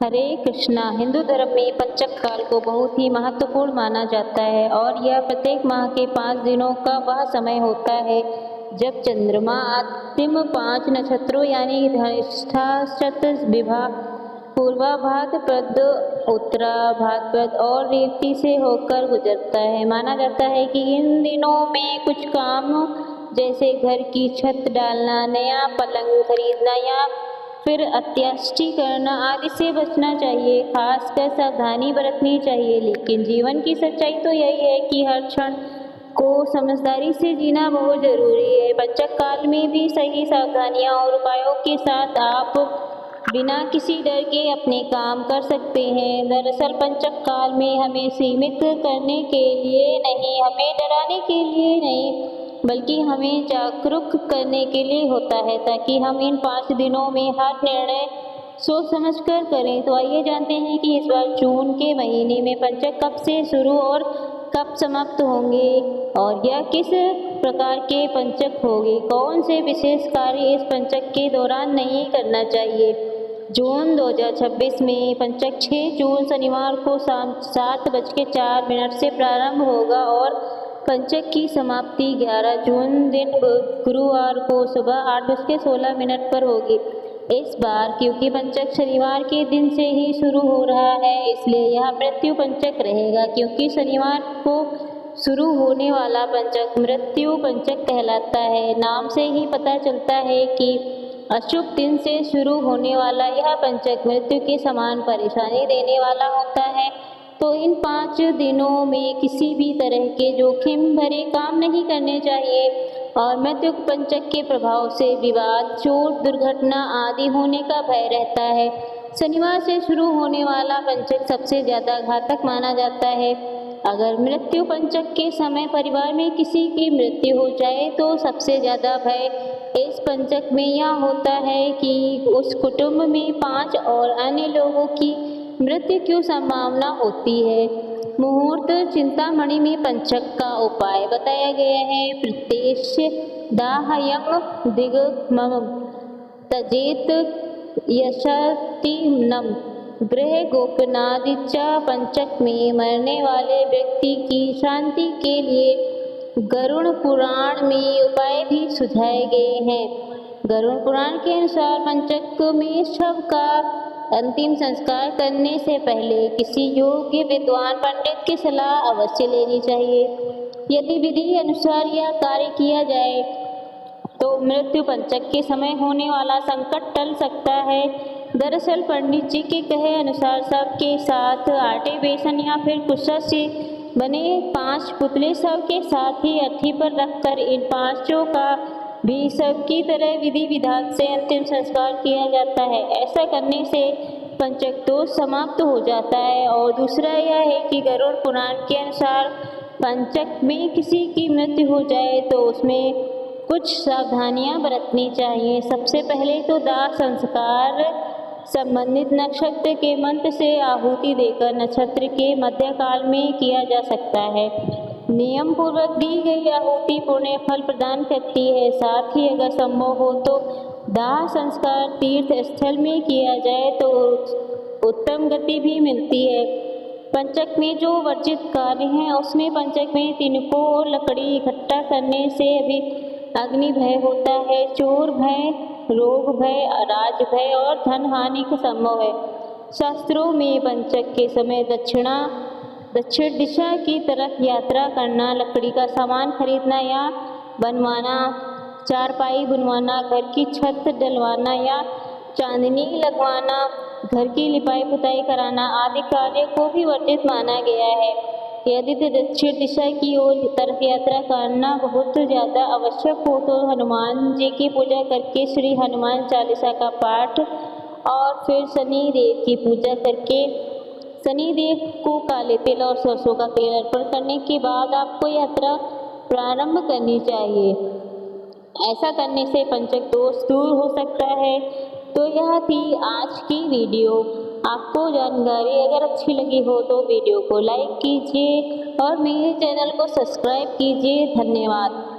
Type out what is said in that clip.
हरे कृष्णा। हिंदू धर्म में पंचक काल को बहुत ही महत्वपूर्ण माना जाता है और यह प्रत्येक माह के 5 दिनों का वह समय होता है जब चंद्रमा अंतिम 5 नक्षत्रों यानी धनिष्ठा, विभा, पूर्वा भाद्रपद, उत्तरा भाद्रपद और रेवती से होकर गुजरता है। माना जाता है कि इन दिनों में कुछ काम जैसे घर की छत डालना, नया पलंग खरीदना या फिर अत्याष्टि करना आदि से बचना चाहिए। खासकर सावधानी बरतनी चाहिए। लेकिन जीवन की सच्चाई तो यही है कि हर क्षण को समझदारी से जीना बहुत जरूरी है। पंचक काल में भी सही सावधानियां और उपायों के साथ आप बिना किसी डर के अपने काम कर सकते हैं। दरअसल पंचक काल में हमें सीमित करने के लिए नहीं, हमें डराने के लिए नहीं, बल्कि हमें जागरूक करने के लिए होता है, ताकि हम इन 5 दिनों में हर निर्णय सोच समझ कर करें। तो आइए जानते हैं कि इस बार जून के महीने में पंचक कब से शुरू और कब समाप्त होंगे और यह किस प्रकार के पंचक होंगे। कौन से विशेष कार्य इस पंचक के दौरान नहीं करना चाहिए। जून 2026 में पंचक 6 जून शनिवार को शाम 7:04 से प्रारंभ होगा और पंचक की समाप्ति 11 जून दिन गुरुवार को सुबह 8:16 पर होगी। इस बार क्योंकि पंचक शनिवार के दिन से ही शुरू हो रहा है, इसलिए यह मृत्यु पंचक रहेगा। क्योंकि शनिवार को शुरू होने वाला पंचक मृत्यु पंचक कहलाता है। नाम से ही पता चलता है कि अशुभ दिन से शुरू होने वाला यह पंचक मृत्यु के समान परेशानी देने वाला होता है। तो इन 5 दिनों में किसी भी तरह के जोखिम भरे काम नहीं करने चाहिए और मृत्यु पंचक के प्रभाव से विवाद, चोट, दुर्घटना आदि होने का भय रहता है। शनिवार से शुरू होने वाला पंचक सबसे ज्यादा घातक माना जाता है। अगर मृत्यु पंचक के समय परिवार में किसी की मृत्यु हो जाए तो सबसे ज्यादा भय इस पंचक में यह होता है कि उस कुटुंब में 5 और अन्य लोगों की मृत्यु की संभावना होती है। मुहूर्त चिंतामणि में पंचक का उपाय बताया गया है। प्रत्येश दाहयम दिग्मम तजेत यशति नम गृह गोपनादिचा। पंचक में मरने वाले व्यक्ति की शांति के लिए गरुड़ पुराण में उपाय भी सुझाए गए हैं। गरुड़ पुराण के अनुसार पंचक में शव का अंतिम संस्कार करने से पहले किसी योग्य विद्वान पंडित की सलाह अवश्य लेनी चाहिए। यदि विधि अनुसार यह कार्य किया जाए तो मृत्यु पंचक के समय होने वाला संकट टल सकता है। दरअसल पंडित जी के कहे अनुसार शव के साथ आटे, बेसन या फिर कुशा से बने 5 पुतले शव के साथ ही अर्थी पर रखकर इन 5 का भी सब की तरह विधि विधान से अंतिम संस्कार किया जाता है। ऐसा करने से पंचक दोष समाप्त हो जाता है। और दूसरा यह है कि गरुड़ पुराण के अनुसार पंचक में किसी की मृत्यु हो जाए तो उसमें कुछ सावधानियां बरतनी चाहिए। सबसे पहले तो दाह संस्कार संबंधित नक्षत्र के मंत्र से आहुति देकर नक्षत्र के मध्यकाल में किया जा सकता है। नियम पूर्वक दी गई आहुति पुण्य फल प्रदान करती है। साथ ही अगर संभव हो तो दाह संस्कार तीर्थ स्थल में किया जाए तो उत्तम गति भी मिलती है। पंचक में जो वर्जित कार्य हैं उसमें पंचक में तिनकों और लकड़ी इकट्ठा करने से अभी अग्नि भय होता है, चोर भय, रोग भय, राज भय और धन हानि का संभव है। शास्त्रों में पंचक के समय दक्षिण दिशा की तरफ यात्रा करना, लकड़ी का सामान खरीदना या बनवाना, चारपाई बुनवाना, घर की छत डलवाना या चांदनी लगवाना, घर की लिपाई पुताई कराना आदि कार्य को भी वर्जित माना गया है। यदि दक्षिण दिशा की ओर तरफ यात्रा करना बहुत ज़्यादा आवश्यक हो तो हनुमान जी की पूजा करके श्री हनुमान चालीसा का पाठ और फिर शनि देव की पूजा करके शनि देव को काले तिल और सरसों का तेल अर्पण करने के बाद आपको यात्रा प्रारंभ करनी चाहिए। ऐसा करने से पंचक दोष दूर हो सकता है। तो यह थी आज की वीडियो। आपको जानकारी अगर अच्छी लगी हो तो वीडियो को लाइक कीजिए और मेरे चैनल को सब्सक्राइब कीजिए। धन्यवाद।